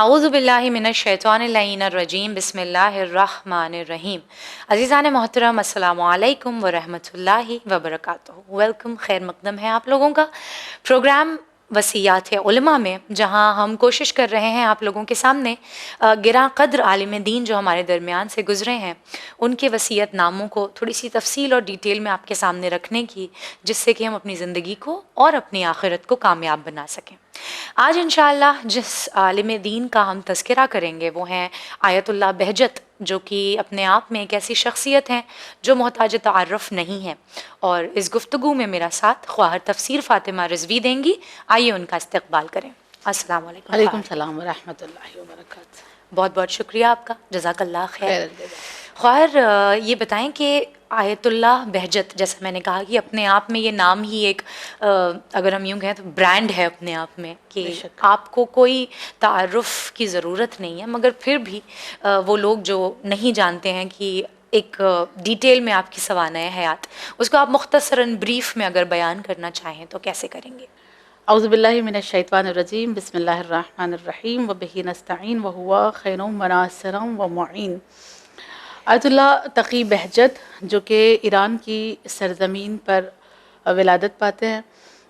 اعوذ باللہ من الشیطان اللعین الرجیم بسم اللہ الرحمن الرحیم. عزیزان محترم السلام علیکم ورحمۃ اللہ وبرکاتہ. ویلکم، خیر مقدم ہے آپ لوگوں کا پروگرام وصیات علماء میں، جہاں ہم کوشش کر رہے ہیں آپ لوگوں کے سامنے گراں قدر عالم دین جو ہمارے درمیان سے گزرے ہیں ان کے وصیت ناموں کو تھوڑی سی تفصیل اور ڈیٹیل میں آپ کے سامنے رکھنے کی، جس سے کہ ہم اپنی زندگی کو اور اپنی آخرت کو کامیاب بنا سکیں. آج انشاءاللہ جس عالم دین کا ہم تذکرہ کریں گے وہ ہیں آیت اللہ بہجت، جو کہ اپنے آپ میں ایک ایسی شخصیت ہیں جو محتاج تعارف نہیں ہے، اور اس گفتگو میں میرا ساتھ خواہر تفسیر فاطمہ رضوی دیں گی. آئیے ان کا استقبال کریں. السلام علیکم. وعلیکم السلام ورحمۃ اللہ وبرکاتہ. بہت بہت شکریہ آپ کا، جزاک اللہ خیر. خواہر یہ بتائیں کہ آیت اللہ بہجت، جیسا میں نے کہا کہ اپنے آپ میں یہ نام ہی ایک اگر ہم یوں کہیں تو برانڈ ہے اپنے آپ میں، کہ آپ کو کوئی تعارف کی ضرورت نہیں ہے، مگر پھر بھی وہ لوگ جو نہیں جانتے ہیں کہ ایک ڈیٹیل میں آپ کی سوانح حیات، اس کو آپ مختصراً بریف میں اگر بیان کرنا چاہیں تو کیسے کریں گے؟ اعوذ باللہ من الشیطان الرجیم بسم اللہ الرحمن الرحیم وبہ نستعین وہو خیر وناصر ومعین. آیت اللہ تقی بہجت جو کہ ایران کی سرزمین پر ولادت پاتے ہیں،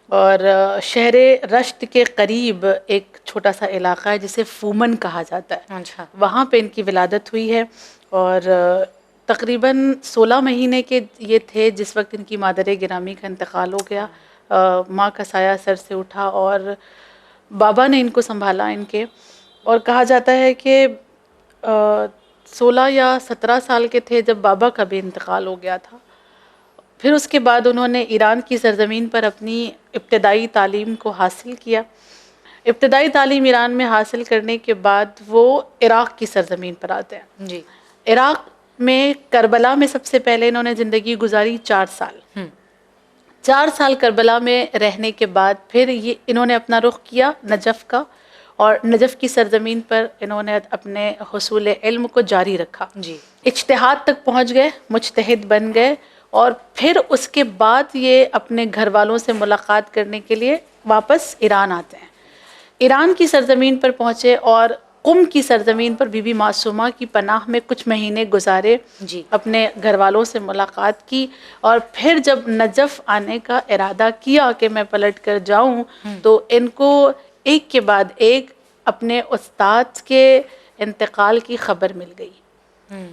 اور شہر رشت کے قریب ایک چھوٹا سا علاقہ ہے جسے فومن کہا جاتا ہے. اچھا. وہاں پہ ان کی ولادت ہوئی ہے، اور تقریباً 16 مہینے کے یہ تھے جس وقت ان کی مادر گرامی کا انتقال ہو گیا. ماں کا سایہ سر سے اٹھا اور بابا نے ان کو سنبھالا ان کے، اور کہا جاتا ہے کہ 16 یا 17 سال کے تھے جب بابا کا بھی انتقال ہو گیا تھا. پھر اس کے بعد انہوں نے ایران کی سرزمین پر اپنی ابتدائی تعلیم کو حاصل کیا. ابتدائی تعلیم ایران میں حاصل کرنے کے بعد وہ عراق کی سرزمین پر آتے ہیں. جی. عراق میں کربلا میں سب سے پہلے انہوں نے زندگی گزاری 4 سال. 4 سال کربلا میں رہنے کے بعد پھر انہوں نے اپنا رخ کیا نجف کا، اور نجف کی سرزمین پر انہوں نے اپنے حصول علم کو جاری رکھا. جی. اجتہاد تک پہنچ گئے، مجتہد بن گئے، اور پھر اس کے بعد یہ اپنے گھر والوں سے ملاقات کرنے کے لیے واپس ایران آتے ہیں. ایران کی سرزمین پر پہنچے اور قم کی سرزمین پر بی بی معصومہ کی پناہ میں کچھ مہینے گزارے. جی. اپنے گھر والوں سے ملاقات کی، اور پھر جب نجف آنے کا ارادہ کیا کہ میں پلٹ کر جاؤں، تو ان کو ایک کے بعد ایک اپنے استاد کے انتقال کی خبر مل گئی.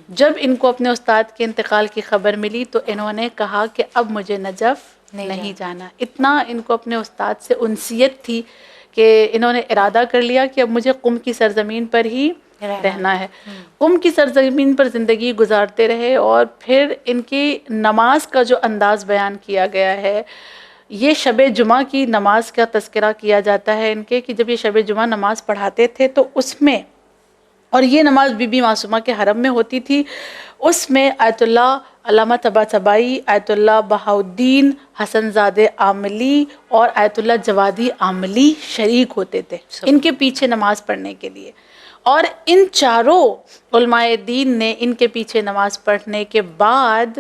جب ان کو اپنے استاد کے انتقال کی خبر ملی تو انہوں نے کہا کہ اب مجھے نجف نہیں جانا. اتنا ان کو اپنے استاد سے انسیت تھی کہ انہوں نے ارادہ کر لیا کہ اب مجھے قم کی سرزمین پر ہی رہنا ہے. قم کی سرزمین پر زندگی گزارتے رہے، اور پھر ان کی نماز کا جو انداز بیان کیا گیا ہے، یہ شب جمعہ کی نماز کا تذکرہ کیا جاتا ہے ان کے، کہ جب یہ شب جمعہ نماز پڑھاتے تھے تو اس میں، اور یہ نماز بی بی معصومہ کے حرم میں ہوتی تھی، اس میں آیت اللہ علامہ طباطبائی، آیت اللہ بہاؤالدین حسن زادہ عاملی اور آیت اللہ جوادی عاملی شریک ہوتے تھے ان کے پیچھے نماز پڑھنے کے لیے. اور ان چاروں علماء دین نے ان کے پیچھے نماز پڑھنے کے بعد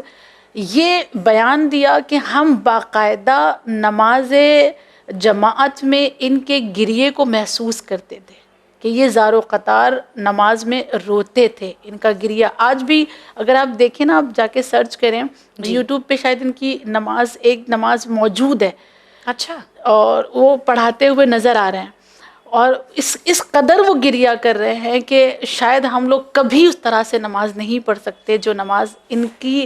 یہ بیان دیا کہ ہم باقاعدہ نماز جماعت میں ان کے گریے کو محسوس کرتے تھے، کہ یہ زار و قطار نماز میں روتے تھے. ان کا گریہ آج بھی اگر آپ دیکھیں نا، آپ جا کے سرچ کریں یوٹیوب پہ، شاید ان کی ایک نماز موجود ہے. اچھا. اور وہ پڑھاتے ہوئے نظر آ رہے ہیں، اور اس قدر وہ گریہ کر رہے ہیں کہ شاید ہم لوگ کبھی اس طرح سے نماز نہیں پڑھ سکتے جو نماز ان کی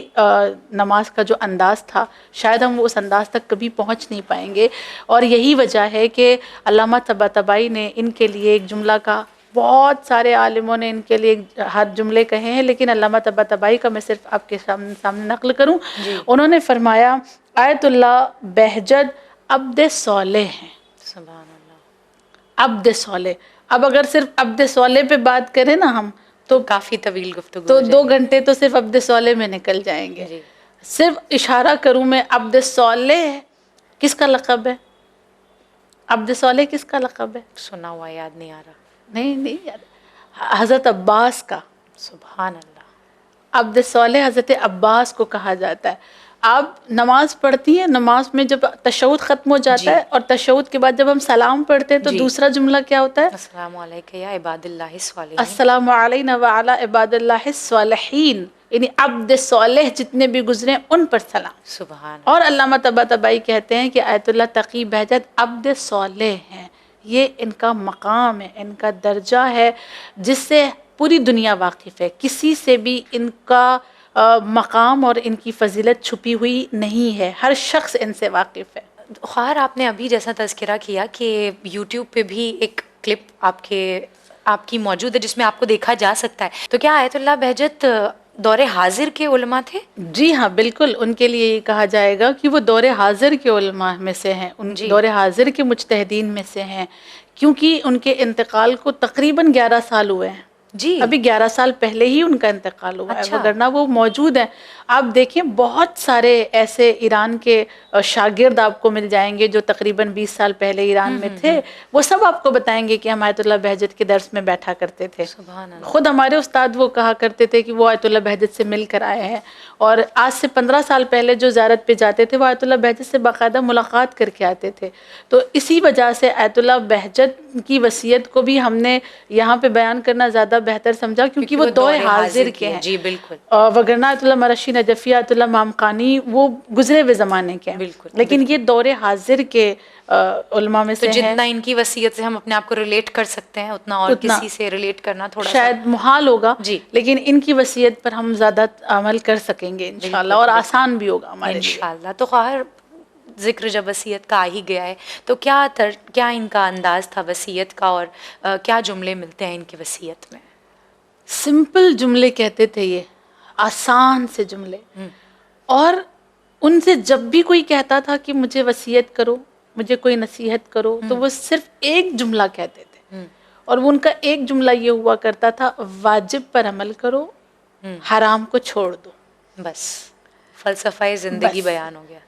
نماز کا جو انداز تھا، شاید ہم وہ اس انداز تک کبھی پہنچ نہیں پائیں گے. اور یہی وجہ ہے کہ علامہ طباطبائی نے ان کے لیے ایک جملہ کہا. بہت سارے عالموں نے ان کے لیے ہر جملے کہے ہیں، لیکن علامہ طباطبائی کا میں صرف آپ کے سامنے نقل کروں. انہوں نے فرمایا آیت اللہ بہجت عبد صالح ہیں. سبحان اللہ. عبد صالح. اب اگر صرف عبد صالح پہ بات کریں نا ہم تو کافی طویل گفتگو تو 2 گھنٹے تو صرف عبد صالح میں نکل جائیں گے. جی. صرف اشارہ کروں میں، عبد صالح کس کا لقب ہے؟ عبد صالح کس کا لقب ہے؟ سنا ہوا، یاد نہیں آ رہا. نہیں یاد. حضرت عباس کا. سبحان اللہ. عبد صالح حضرت عباس کو کہا جاتا ہے. آپ نماز پڑھتی ہیں, نماز میں جب تشہد ختم ہو جاتا ہے اور تشہد کے بعد جب ہم سلام پڑھتے ہیں تو دوسرا جملہ کیا ہوتا ہے؟ السلام علیکم یا عباد اللہ الصالحین. السلام علینا وعلی عباد اللہ الصالحین, یعنی عبد صالح جتنے بھی گزرے ان پر سلام. سبحان. اور علامہ طباطبائی کہتے ہیں کہ آیت اللہ تقی بہجت عبد صالح ہیں, یہ ان کا مقام ہے, ان کا درجہ ہے جس سے پوری دنیا واقف ہے. کسی سے بھی ان کا مقام اور ان کی فضیلت چھپی ہوئی نہیں ہے, ہر شخص ان سے واقف ہے. خیر آپ نے ابھی جیسا تذکرہ کیا کہ یوٹیوب پہ بھی ایک کلپ آپ کی موجود ہے جس میں آپ کو دیکھا جا سکتا ہے, تو کیا آیت اللہ بہجت دور حاضر کے علماء تھے؟ جی ہاں بالکل, ان کے لیے یہ کہا جائے گا کہ وہ دور حاضر کے علماء میں سے ہیں, ان دور حاضر کے مجتہدین میں سے ہیں, کیونکہ ان کے انتقال کو تقریباً 11 سال ہوئے ہیں. جی ابھی 11 سال پہلے ہی ان کا انتقال ہوا ہے, وگرنہ وہ موجود ہیں. آپ دیکھیں بہت سارے ایسے ایران کے شاگرد آپ کو مل جائیں گے جو تقریباً 20 سال پہلے ایران میں تھے, وہ سب آپ کو بتائیں گے کہ ہم آیت اللہ بہجت کے درس میں بیٹھا کرتے تھے. خود ہمارے استاد وہ کہا کرتے تھے کہ وہ آیت اللہ بہجت سے مل کر آئے ہیں, اور آج سے 15 سال پہلے جو زیارت پہ جاتے تھے وہ آیت اللہ بہجت سے باقاعدہ ملاقات کر کے آتے تھے. تو اسی وجہ سے آیت اللہ بہجت کی وصیت کو بھی ہم نے یہاں پہ بیان کرنا زیادہ بہتر سمجھا, کیونکہ وہ دور حاضر کے ہیں. جی بالکل. وگرنہ آیت اللہ مرشی نجفی, آیت اللہ مامقانی وہ گزرے ہوئے زمانے کے ہیں, لیکن یہ دور حاضر کے علماء میں سے ہیں. تو جتنا ان کی وصیت سے ہم اپنے آپ کو ریلیٹ کر سکتے ہیں اتنا اور کسی سے ریلیٹ کرنا تھوڑا شاید محال ہوگا, لیکن ان کی وصیت پر ہم زیادہ عمل کر سکیں گے انشاءاللہ, اور آسان بھی ہوگا ہمارے لیے انشاءاللہ. تو خواہر ذکر جب وصیت کا آ ہی گیا ہے تو کیا ان کا انداز تھا وصیت کا, اور کیا جملے ملتے ہیں ان کی وصیت میں؟ سمپل جملے کہتے تھے, یہ آسان سے جملے, اور ان سے جب بھی کوئی کہتا تھا کہ مجھے وصیت کرو, مجھے کوئی نصیحت کرو, تو وہ صرف ایک جملہ کہتے تھے, اور وہ ان کا ایک جملہ یہ ہوا کرتا تھا, واجب پر عمل کرو, حرام کو چھوڑ دو. بس فلسفہ زندگی بیان ہو گیا.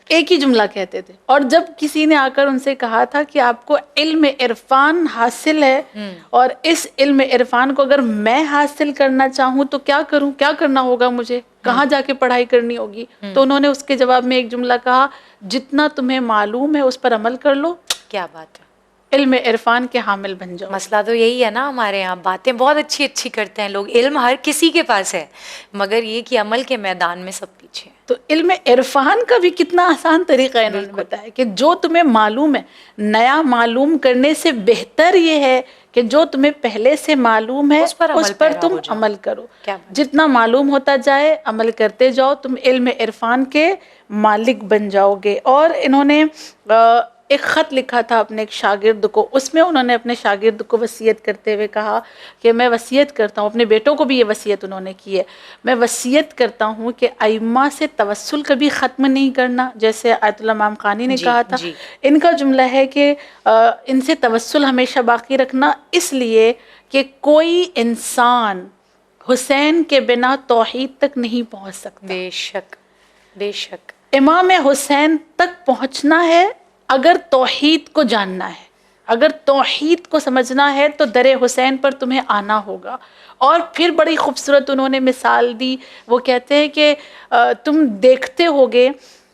ایک ہی جملہ کہتے تھے. اور جب کسی نے آ کر ان سے کہا تھا کہ آپ کو علم عرفان حاصل ہے, اور اس علم عرفان کو اگر میں حاصل کرنا چاہوں تو کیا کروں, کیا کرنا ہوگا مجھے, کہاں جا کے پڑھائی کرنی ہوگی, تو انہوں نے اس کے جواب میں ایک جملہ کہا, جتنا تمہیں معلوم ہے اس پر عمل کر لو. کیا بات ہے, علم عرفان کے حامل بن جاؤ. مسئلہ تو یہی ہے نا, ہمارے یہاں باتیں بہت اچھی کرتے ہیں لوگ, علم ہر کسی کے پاس ہے, مگر یہ کہ عمل کے میدان میں سب پیچھے ہیں. تو علم عرفان کا بھی کتنا آسان طریقہ انہوں نے بتایا کہ جو تمہیں معلوم ہے, نیا معلوم کرنے سے بہتر یہ ہے کہ جو تمہیں پہلے سے معلوم ہے اس پر تم عمل کرو. جتنا معلوم ہوتا جائے عمل کرتے جاؤ, تم علم عرفان کے مالک بن جاؤ گے. اور انہوں نے ایک خط لکھا تھا اپنے ایک شاگرد کو, اس میں انہوں نے اپنے شاگرد کو وصیت کرتے ہوئے کہا کہ میں وصیت کرتا ہوں, اپنے بیٹوں کو بھی یہ وصیت انہوں نے کی ہے, میں وصیت کرتا ہوں کہ ائمہ سے توسل کبھی ختم نہیں کرنا, جیسے آیت اللہ مامقانی نے کہا تھا. ان کا جملہ ہے کہ ان سے توسل ہمیشہ باقی رکھنا, اس لیے کہ کوئی انسان حسین کے بنا توحید تک نہیں پہنچ سکتا. بے شک بے شک. امام حسین تک پہنچنا ہے اگر توحید کو جاننا ہے, اگر توحید کو سمجھنا ہے تو در حسین پر تمہیں آنا ہوگا. اور پھر بڑی خوبصورت انہوں نے مثال دی, وہ کہتے ہیں کہ تم دیکھتے ہوگے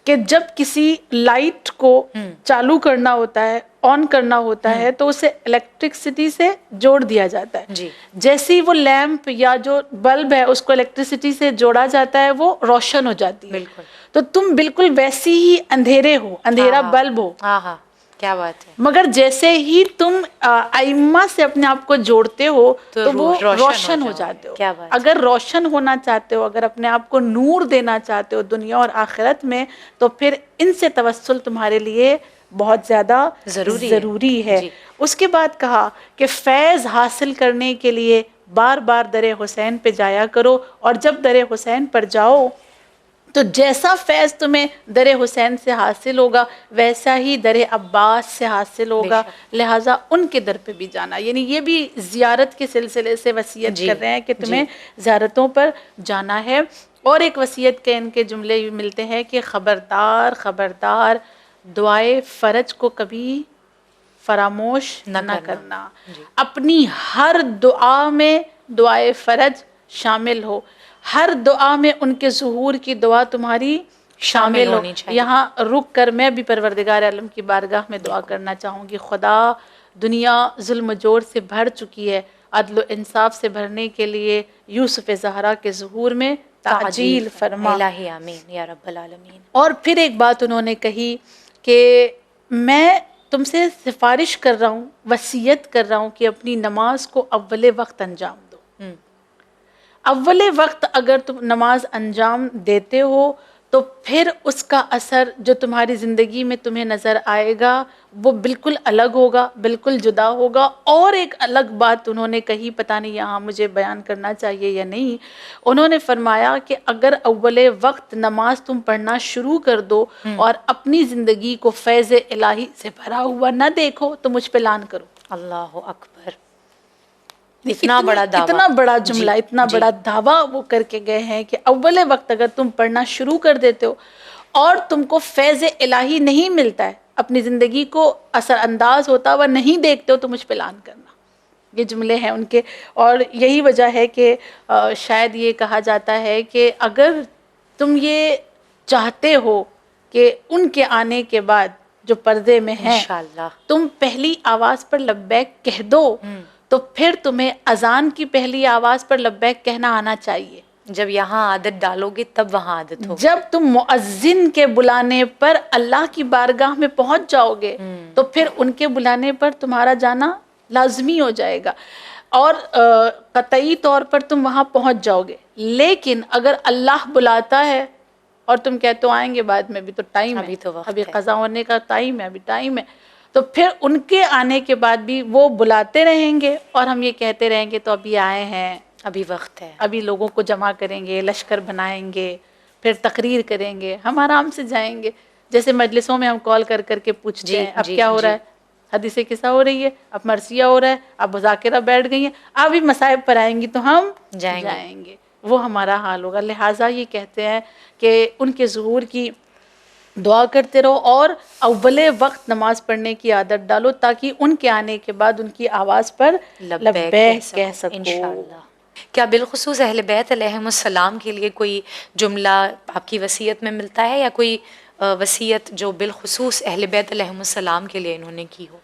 کہ جب کسی لائٹ کو چالو کرنا ہوتا ہے, آن کرنا ہوتا ہے, تو اسے الیکٹرسٹی سے جوڑ دیا جاتا ہے. جیسے ہی وہ لیمپ یا جو بلب ہے اس کو الیکٹرسٹی سے جوڑا جاتا ہے وہ روشن ہو جاتی ہے. تو تم بالکل ویسی ہی اندھیرے ہو, اندھیرا بلب ہو. کیا بات ہے. مگر جیسے ہی تم ائمہ سے اپنے آپ کو جوڑتے ہو تو وہ روشن ہو جاتے ہو. اگر روشن ہونا چاہتے ہو, اگر اپنے آپ کو نور دینا چاہتے ہو دنیا اور آخرت میں, تو پھر ان سے توسل تمہارے لیے بہت زیادہ ضروری ہے. اس کے بعد کہا کہ فیض حاصل کرنے کے لیے بار بار در حسین پہ جایا کرو, اور جب در حسین پر جاؤ تو جیسا فیض تمہیں در حسین سے حاصل ہوگا ویسا ہی در عباس سے حاصل ہوگا, لہٰذا ان کے در پہ بھی جانا. یعنی یہ بھی زیارت کے سلسلے سے وصیت کر رہے ہیں کہ تمہیں زیارتوں پر جانا ہے. اور ایک وصیت کے ان کے جملے ملتے ہیں کہ خبردار خبردار دعائے فرج کو کبھی فراموش نہ کرنا. اپنی ہر دعا میں دعائے فرج شامل ہو, ہر دعا میں ان کے ظہور کی دعا تمہاری شامل ہو. ہونی چاہیے. یہاں رک کر میں بھی پروردگار عالم کی بارگاہ میں دعا کرنا چاہوں گی، خدا دنیا ظلم و جور سے بھر چکی ہے، عدل و انصاف سے بھرنے کے لیے یوسف زہرا کے ظہور میں تعجیل فرما. الہی آمین یا رب العالمین. اور پھر ایک بات انہوں نے کہی کہ میں تم سے سفارش کر رہا ہوں، وصیت کر رہا ہوں کہ اپنی نماز کو اول وقت انجام دو. اول وقت اگر تم نماز انجام دیتے ہو تو پھر اس کا اثر جو تمہاری زندگی میں تمہیں نظر آئے گا وہ بالکل الگ ہوگا، بالکل جدا ہوگا. اور ایک الگ بات انہوں نے کہی، پتہ نہیں یہاں مجھے بیان کرنا چاہیے یا نہیں. انہوں نے فرمایا کہ اگر اول وقت نماز تم پڑھنا شروع کر دو اور اپنی زندگی کو فیض الہی سے بھرا ہوا نہ دیکھو تو مجھ پہ لان کرو. اللہ اکبر. اتنا بڑا دعویٰ، اتنا بڑا جملہ، اتنا بڑا دعویٰ وہ کر کے گئے ہیں کہ اول وقت اگر تم پڑھنا شروع کر دیتے ہو اور تم کو فیض الہی نہیں ملتا ہے، اپنی زندگی کو اثر انداز ہوتا ہوا نہیں دیکھتے ہو تو مجھ پہ لان کرنا. یہ جملے ہیں ان کے. اور یہی وجہ ہے کہ شاید یہ کہا جاتا ہے کہ اگر تم یہ چاہتے ہو کہ ان کے آنے کے بعد جو پردے میں ہیں انشاءاللہ تم پہلی آواز پر لبیک کہہ دو تو پھر تمہیں اذان کی پہلی آواز پر لبیک کہنا آنا چاہیے. جب یہاں عادت ڈالو گے تب وہاں عادت ہوگی. جب تم مؤذن کے بلانے پر اللہ کی بارگاہ میں پہنچ جاؤ گے تو پھر ان کے بلانے پر تمہارا جانا لازمی ہو جائے گا اور قطعی طور پر تم وہاں پہنچ جاؤ گے. لیکن اگر اللہ بلاتا ہے اور تم کہتے ہو آئیں گے بعد میں، ابھی تو ٹائم ہے، ابھی قضا ہونے کا ٹائم ہے، ابھی ٹائم ہے، تو پھر ان کے آنے کے بعد بھی وہ بلاتے رہیں گے اور ہم یہ کہتے رہیں گے تو ابھی آئے ہیں، ابھی وقت ہے، ابھی لوگوں کو جمع کریں گے، لشکر بنائیں گے، پھر تقریر کریں گے، ہم آرام سے جائیں گے. جیسے مجلسوں میں ہم کال کر کر کے پوچھتے ہیں اب کیا ہو رہا ہے، حدیث قصہ ہو رہی ہے، اب مرثیہ ہو رہا ہے، اب مذاکرہ بیٹھ گئی ہیں، ابھی مصائب پر آئیں گی تو ہم جائیں گے. وہ ہمارا حال ہوگا. لہٰذا یہ کہتے ہیں کہ ان کے ظہور کی دعا کرتے رہو اور اول وقت نماز پڑھنے کی عادت ڈالو تاکہ ان کے آنے کے بعد ان کی آواز پر لبیک کہہ سکو. انشاءاللہ. کیا بالخصوص اہل بیت علیہم السلام کے لیے کوئی جملہ آپ کی وصیت میں ملتا ہے یا کوئی وصیت جو بالخصوص اہل بیت علیہم السلام کے لیے انہوں نے کی ہو؟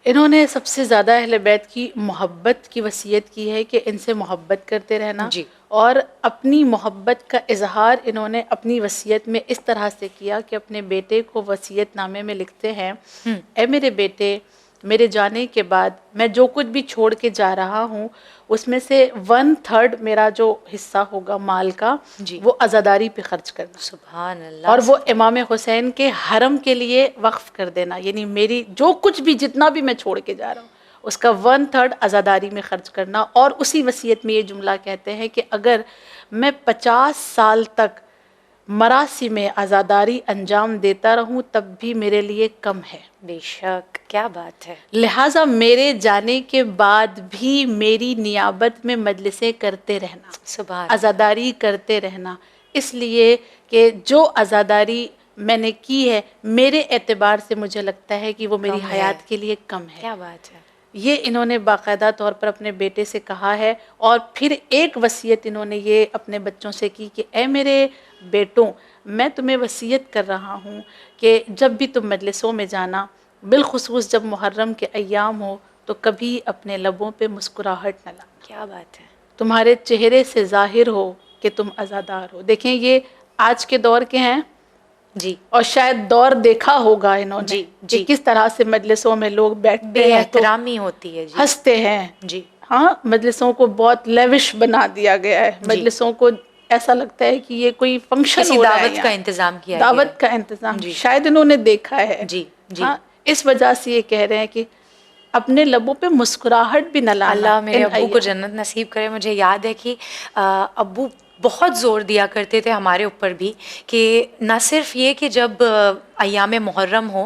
انہوں نے سب سے زیادہ اہل بیت کی محبت کی وصیت کی ہے کہ ان سے محبت کرتے رہنا. اور اپنی محبت کا اظہار انہوں نے اپنی وصیت میں اس طرح سے کیا کہ اپنے بیٹے کو وصیت نامے میں لکھتے ہیں، اے میرے بیٹے، میرے جانے کے بعد میں جو کچھ بھی چھوڑ کے جا رہا ہوں اس میں سے 1/3 میرا جو حصہ ہوگا مال کا وہ عزاداری پہ خرچ کرنا. سبحان اللہ. اور وہ امام حسین کے حرم کے لیے وقف کر دینا. یعنی میری جو کچھ بھی جتنا بھی میں چھوڑ کے جا رہا ہوں اس کا 1/3 عزاداری میں خرچ کرنا. اور اسی وصیت میں یہ جملہ کہتے ہیں کہ اگر میں 50 سال تک مراسم عزاداری انجام دیتا رہوں تب بھی میرے لیے کم ہے. بے شک، کیا بات ہے. لہٰذا میرے جانے کے بعد بھی میری نیابت میں مجلسیں کرتے رہنا، سبحان عزاداری کرتے رہنا، اس لیے کہ جو عزاداری میں نے کی ہے میرے اعتبار سے مجھے لگتا ہے کہ وہ میری حیات کے لیے کم ہے. کیا بات ہے. یہ انہوں نے باقاعدہ طور پر اپنے بیٹے سے کہا ہے. اور پھر ایک وصیت انہوں نے یہ اپنے بچوں سے کی کہ اے میرے بیٹوں، میں تمہیں وصیت کر رہا ہوں کہ جب بھی تم مجلسوں میں جانا، بالخصوص جب محرم کے ایام ہو، تو کبھی اپنے لبوں پہ مسکراہٹ نہ لانا. کیا بات ہے. تمہارے چہرے سے ظاہر ہو کہ تم عزادار ہو. دیکھیں یہ آج کے دور کے ہیں جی، اور شاید دور دیکھا ہوگا انہوں نے کہ کس طرح سے مجلسوں میں لوگ بیٹھتے ہیں، احترامی ہوتی ہے، ہنستے ہیں. جی ہاں، مجلسوں کو بہت لیوش بنا دیا گیا ہے. مجلسوں کو ایسا لگتا ہے کہ یہ کوئی فنکشن ہو رہا ہے، دعوت کا انتظام کیا ہے، دعوت کا انتظام شاید انہوں نے دیکھا ہے. جی جی. اس وجہ سے یہ کہہ رہے ہیں کہ اپنے لبوں پہ مسکراہٹ بھی نہ لانا. اللہ میرے ابو کو جنت نصیب کرے. مجھے یاد ہے کہ ابو بہت زور دیا کرتے تھے ہمارے اوپر بھی کہ نہ صرف یہ کہ جب ایام محرم ہو،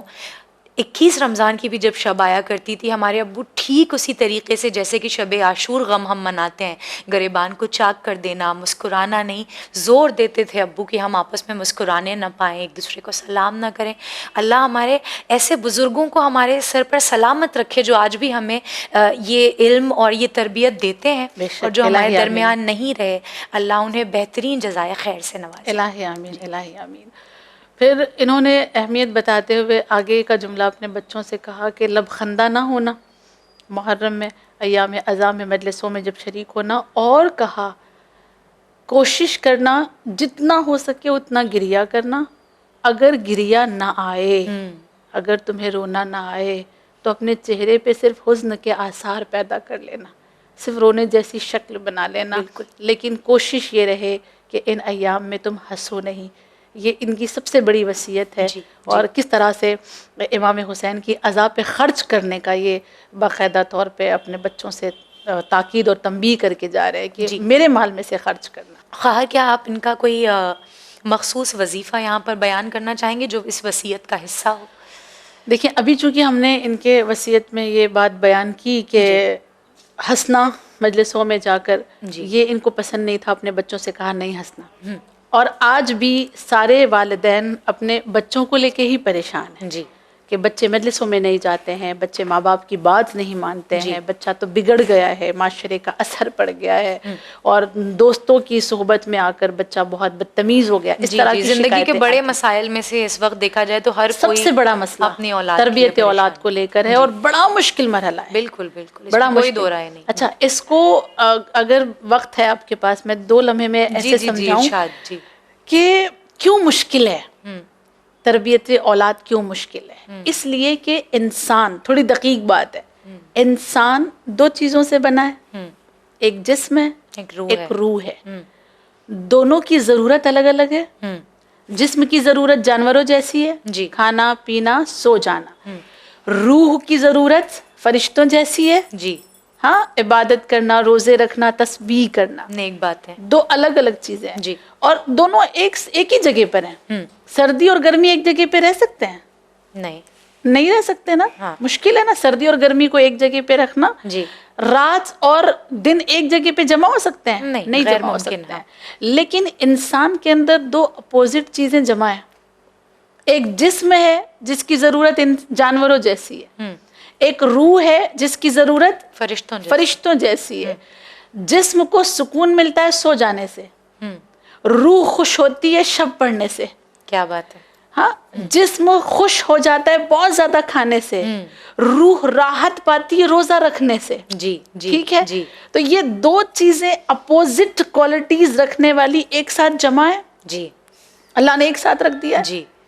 21 رمضان کی بھی جب شب آیا کرتی تھی، ہمارے ابو ٹھیک اسی طریقے سے جیسے کہ شب عاشور غم ہم مناتے ہیں، گریبان کو چاک کر دینا، مسکرانا نہیں، زور دیتے تھے ابو کہ ہم آپس میں مسکرانے نہ پائیں، ایک دوسرے کو سلام نہ کریں. اللہ ہمارے ایسے بزرگوں کو ہمارے سر پر سلامت رکھے جو آج بھی ہمیں یہ علم اور یہ تربیت دیتے ہیں، اور جو ہمارے درمیان نہیں رہے، اللہ انہیں بہترین جزائے خیر سے نوازے. الہی آمین، الہی آمین. پھر انہوں نے اہمیت بتاتے ہوئے آگے کا جملہ اپنے بچوں سے کہا کہ لب خندہ نہ ہونا محرم میں، ایام اذا میں، مجلسوں میں جب شریک ہونا، اور کہا کوشش کرنا جتنا ہو سکے اتنا گریا کرنا. اگر گریا نہ آئے، اگر تمہیں رونا نہ آئے تو اپنے چہرے پہ صرف حزن کے آثار پیدا کر لینا، صرف رونے جیسی شکل بنا لینا. لیکن کوشش یہ رہے کہ ان ایام میں تم ہنسو نہیں. یہ ان کی سب سے بڑی وصیت ہے. اور کس طرح سے امام حسین کی عزا پہ خرچ کرنے کا یہ باقاعدہ طور پہ اپنے بچوں سے تاکید اور تنبیہ کر کے جا رہے ہیں کہ میرے مال میں سے خرچ کرنا. خواہ کیا آپ ان کا کوئی مخصوص وظیفہ یہاں پر بیان کرنا چاہیں گے جو اس وصیت کا حصہ ہو؟ دیکھیں ابھی چونکہ ہم نے ان کے وصیت میں یہ بات بیان کی کہ ہنسنا مجلسوں میں جا کر، یہ ان کو پسند نہیں تھا، اپنے بچوں سے کہا نہیں ہنسنا. اور آج بھی سارے والدین اپنے بچوں کو لے کے ہی پریشان ہیں کہ بچے مجلسوں میں نہیں جاتے ہیں، بچے ماں باپ کی بات نہیں مانتے ہیں، بچہ تو بگڑ گیا ہے، معاشرے کا اثر پڑ گیا ہے، اور دوستوں کی صحبت میں آ کر بچہ بہت بدتمیز ہو گیا. اس طرح کی زندگی کے بڑے مسائل میں سے اس وقت دیکھا جائے تو ہر سب سے بڑا مسئلہ اپنی اولاد تربیت اولاد کو لے کر ہے، اور بڑا مشکل مرحلہ ہے. بالکل بالکل، بڑا کوئی دو رائے نہیں. اچھا، اس کو اگر وقت ہے آپ کے پاس، میں 2 لمحے میں ایسے سمجھاؤں کہ کیوں مشکل ہے تربیت اولاد. کیوں مشکل ہے؟ اس لیے کہ انسان، تھوڑی دقیق بات ہے، انسان 2 چیزوں سے بنا ہے، ایک جسم ہے، ایک روح ہے. دونوں کی ضرورت الگ الگ ہے. جسم کی ضرورت جانوروں جیسی ہے، کھانا پینا سو جانا. روح کی ضرورت فرشتوں جیسی ہے، ہاں، عبادت کرنا، روزے رکھنا، تسبیح کرنا. نیک بات ہے. 2 الگ الگ چیزیں ہیں، اور دونوں ایک ہی جگہ پر ہیں. سردی اور گرمی ایک جگہ پہ رہ سکتے ہیں؟ نہیں رہ سکتے نا. مشکل ہے نا سردی اور گرمی کو ایک جگہ پہ رکھنا. رات اور دن ایک جگہ پہ جمع ہو سکتے ہیں؟ نہیں جمع ہو سکتے ہیں. لیکن انسان کے اندر 2 اپوزٹ چیزیں جمع ہیں. ایک جسم ہے جس کی ضرورت جانوروں جیسی ہے، ایک روح ہے جس کی ضرورت فرشتوں جیسی ہے. جسم کو سکون ملتا ہے سو جانے سے، روح خوش ہوتی ہے شب پڑھنے سے. کیا بات ہے. ہاں، جسم خوش ہو جاتا ہے بہت زیادہ کھانے سے، روح راحت پاتی ہے روزہ رکھنے سے. ٹھیک ہے. تو یہ 2 چیزیں اپوزٹ کوالٹیز رکھنے والی ایک ساتھ جمع ہے. اللہ نے ایک ساتھ رکھ دیا.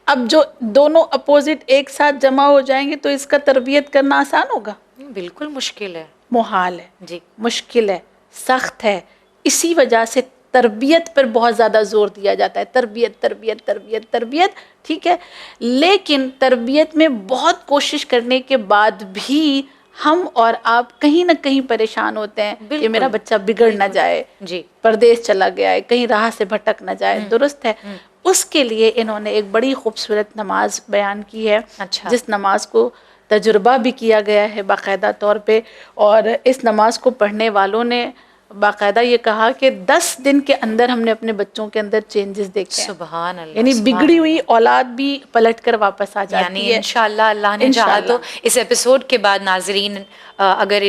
اب جو دونوں اپوزٹ ایک ساتھ جمع ہو جائیں گے تو اس کا تربیت کرنا آسان ہوگا؟ بالکل مشکل ہے، محال ہے. مشکل ہے، سخت ہے. اسی وجہ سے تربیت پر بہت زیادہ زور دیا جاتا ہے. تربیت تربیت تربیت تربیت. ٹھیک ہے. لیکن تربیت میں بہت کوشش کرنے کے بعد بھی ہم اور آپ کہیں نہ کہیں پریشان ہوتے ہیں کہ میرا بچہ بگڑ نہ جائے، پردیس چلا گیا ہے، کہیں راہ سے بھٹک نہ جائے. درست ہے. اس کے لیے انہوں نے ایک بڑی خوبصورت نماز بیان کی ہے، جس نماز کو تجربہ بھی کیا گیا ہے باقاعدہ طور پہ. اور اس نماز کو پڑھنے والوں نے باقاعدہ یہ کہا کہ 10 دن کے اندر ہم نے اپنے بچوں کے اندر چینجز دیکھے. سبحان اللہ. یعنی بگڑی ہوئی اولاد بھی پلٹ کر واپس آ جاتی ہے. یعنی انشاءاللہ اللہ نے چاہا تو اس ایپیسوڈ کے بعد ناظرین اگر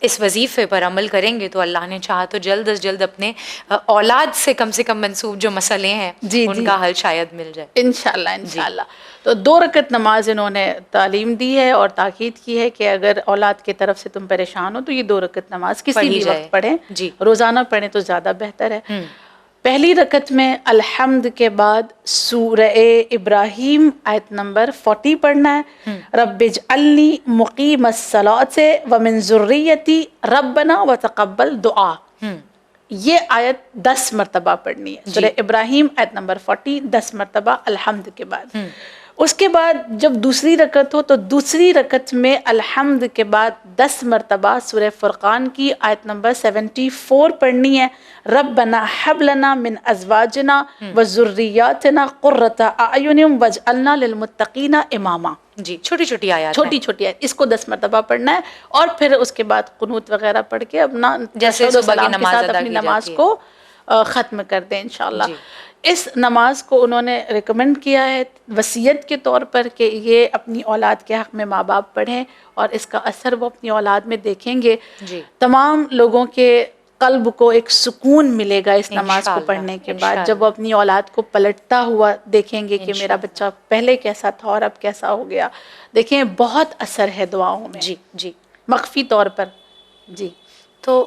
اس وظیفے پر عمل کریں گے تو اللہ نے چاہا تو جلد از جلد اپنے اولاد سے کم منسوب جو مسئلے ہیں ان کا حل شاید مل جائے انشاءاللہ. انشاءاللہ. تو 2 رکعت نماز انہوں نے تعلیم دی ہے اور تاکید کی ہے کہ اگر اولاد کی طرف سے تم پریشان ہو تو یہ 2 رکعت نماز کسی بھی وقت پڑھیں، روزانہ پڑھیں تو زیادہ بہتر ہے. پہلی رکعت میں الحمد کے بعد سورہ ابراہیم آیت نمبر 40 پڑھنا ہے. رب اجعلنی مقیم الصلاۃ ومن ذریتی ربنا وتقبل دعا. یہ آیت 10 مرتبہ پڑھنی ہے. سورہ ابراہیم آیت نمبر 40 10 مرتبہ الحمد کے بعد. اس کے بعد جب دوسری رکعت ہو تو دوسری رکعت میں الحمد کے بعد 10 مرتبہ سورہ فرقان کی آیت نمبر 74 پڑھنی ہے. ربنا حب لنا من ازواجنا وذریاتنا قرۃ اعین واجعلنا للمتقین اماما. جی چھوٹی چھوٹی آیات چھوٹی چھوٹی آیت، اس کو 10 مرتبہ پڑھنا ہے، اور پھر اس کے بعد قنوت وغیرہ پڑھ کے اپنا جیسے تشہد و صبح کی سلام کے نماز ساتھ ادا اپنی کی نماز جاتی ہے. کو ختم کر دیں انشاءاللہ. جی. اس نماز کو انہوں نے ریکمنڈ کیا ہے وصیت کے طور پر کہ یہ اپنی اولاد کے حق میں ماں باپ پڑھیں، اور اس کا اثر وہ اپنی اولاد میں دیکھیں گے. جی. تمام لوگوں کے قلب کو ایک سکون ملے گا اس نماز کو انشاءاللہ، پڑھنے کے بعد، انشاءاللہ. جب وہ اپنی اولاد کو پلٹتا ہوا دیکھیں گے کہ میرا انشاءاللہ. بچہ پہلے کیسا تھا اور اب کیسا ہو گیا. دیکھیں بہت اثر ہے دعاؤں میں جی جی. مخفی طور پر. جی. تو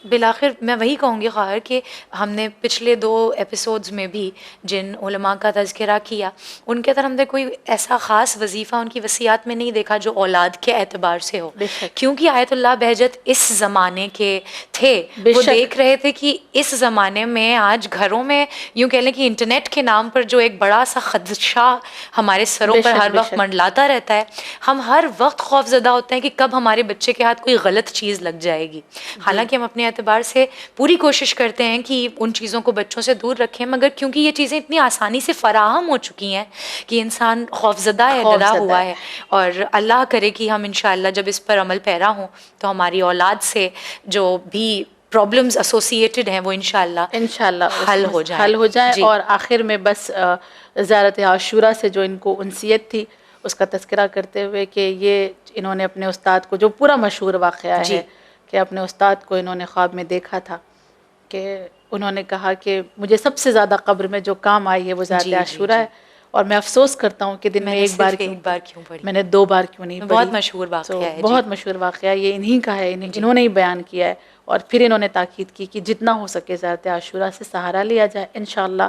بالآخر میں وہی کہوں گی خواہر کہ ہم نے پچھلے 2 ایپیسوڈز میں بھی جن علماء کا تذکرہ کیا ان کے اندر ہم نے کوئی ایسا خاص وظیفہ ان کی وصیات میں نہیں دیکھا جو اولاد کے اعتبار سے ہو، کیونکہ آیت اللہ بہجت اس زمانے کے تھے. وہ دیکھ رہے تھے کہ اس زمانے میں آج گھروں میں یوں کہہ لیں کہ انٹرنیٹ کے نام پر جو ایک بڑا سا خدشہ ہمارے سروں پر ہر وقت منڈلاتا رہتا ہے، ہم ہر وقت خوف زدہ ہوتے ہیں کہ کب ہمارے بچے کے ہاتھ کوئی غلط چیز لگ جائے گی. حالانکہ ہم اپنے اعتبار سے پوری کوشش کرتے ہیں کہ ان چیزوں کو بچوں سے دور رکھیں، مگر کیونکہ یہ چیزیں اتنی آسانی سے فراہم ہو چکی ہیں کہ انسان خوفزدہ ہے، ڈرا ہوا ہے. اور اللہ کرے کہ ہم انشاءاللہ جب اس پر عمل پیرا ہوں تو ہماری اولاد سے جو بھی پرابلمز ایسوسیٹڈ ہیں وہ انشاءاللہ حل ہو جائیں. اور آخر میں بس زیارت عاشورہ سے جو ان کو انسیت تھی اس کا تذکرہ کرتے ہوئے کہ یہ انہوں نے اپنے استاد کو، جو پورا مشہور واقعہ ہے کہ اپنے استاد کو انہوں نے خواب میں دیکھا تھا کہ انہوں نے کہا کہ مجھے سب سے زیادہ قبر میں جو کام آئی ہے وہ زیارت عاشورہ ہے، اور میں افسوس کرتا ہوں کہ دن میں ایک بار کیوں پڑھی، میں نے 2 بار کیوں نہیں پڑھی. بہت مشہور واقعہ ہے. بہت مشہور واقعہ ہے، یہ انہی کا ہے، انہوں نے ہی بیان کیا ہے. اور پھر انہوں نے تاکید کی کہ جتنا ہو سکے زیارت عاشورہ سے سہارا لیا جائے. انشاءاللہ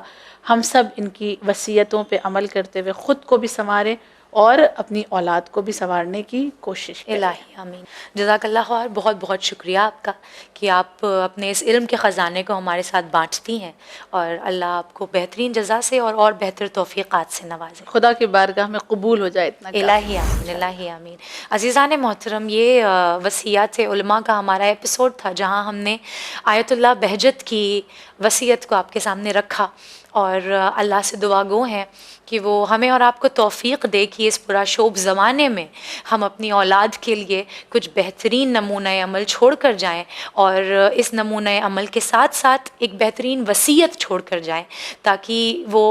ہم سب ان کی وصیتوں پہ عمل کرتے ہوئے خود کو بھی سنواریں اور اپنی اولاد کو بھی سنوارنے کی کوشش کریں. الہی آمین. جزاک اللہ خیر. بہت بہت شکریہ آپ کا کہ آپ اپنے اس علم کے خزانے کو ہمارے ساتھ بانٹتی ہیں، اور اللہ آپ کو بہترین جزا سے اور بہتر توفیقات سے نوازے. خدا کی بارگاہ میں قبول ہو جائے اتنا. الہی آمین، الہی آمین. عزیزان محترم، یہ وصیات علماء کا ہمارا ایپیسوڈ تھا جہاں ہم نے آیت اللہ بہجت کی وصیت کو آپ کے سامنے رکھا، اور اللہ سے دعا گو ہیں کہ وہ ہمیں اور آپ کو توفیق دے کہ اس پورا شوب زمانے میں ہم اپنی اولاد کے لیے کچھ بہترین نمونہ عمل چھوڑ کر جائیں، اور اس نمونہ عمل کے ساتھ ساتھ ایک بہترین وصیت چھوڑ کر جائیں، تاکہ وہ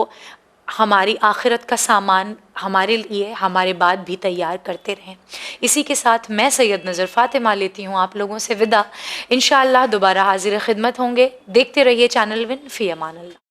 ہماری آخرت کا سامان ہمارے لیے ہمارے بعد بھی تیار کرتے رہیں. اسی کے ساتھ میں سید نظر فاطمہ لیتی ہوں آپ لوگوں سے وداع. انشاءاللہ دوبارہ حاضر خدمت ہوں گے. دیکھتے رہیے چینل ون. فی امان اللہ.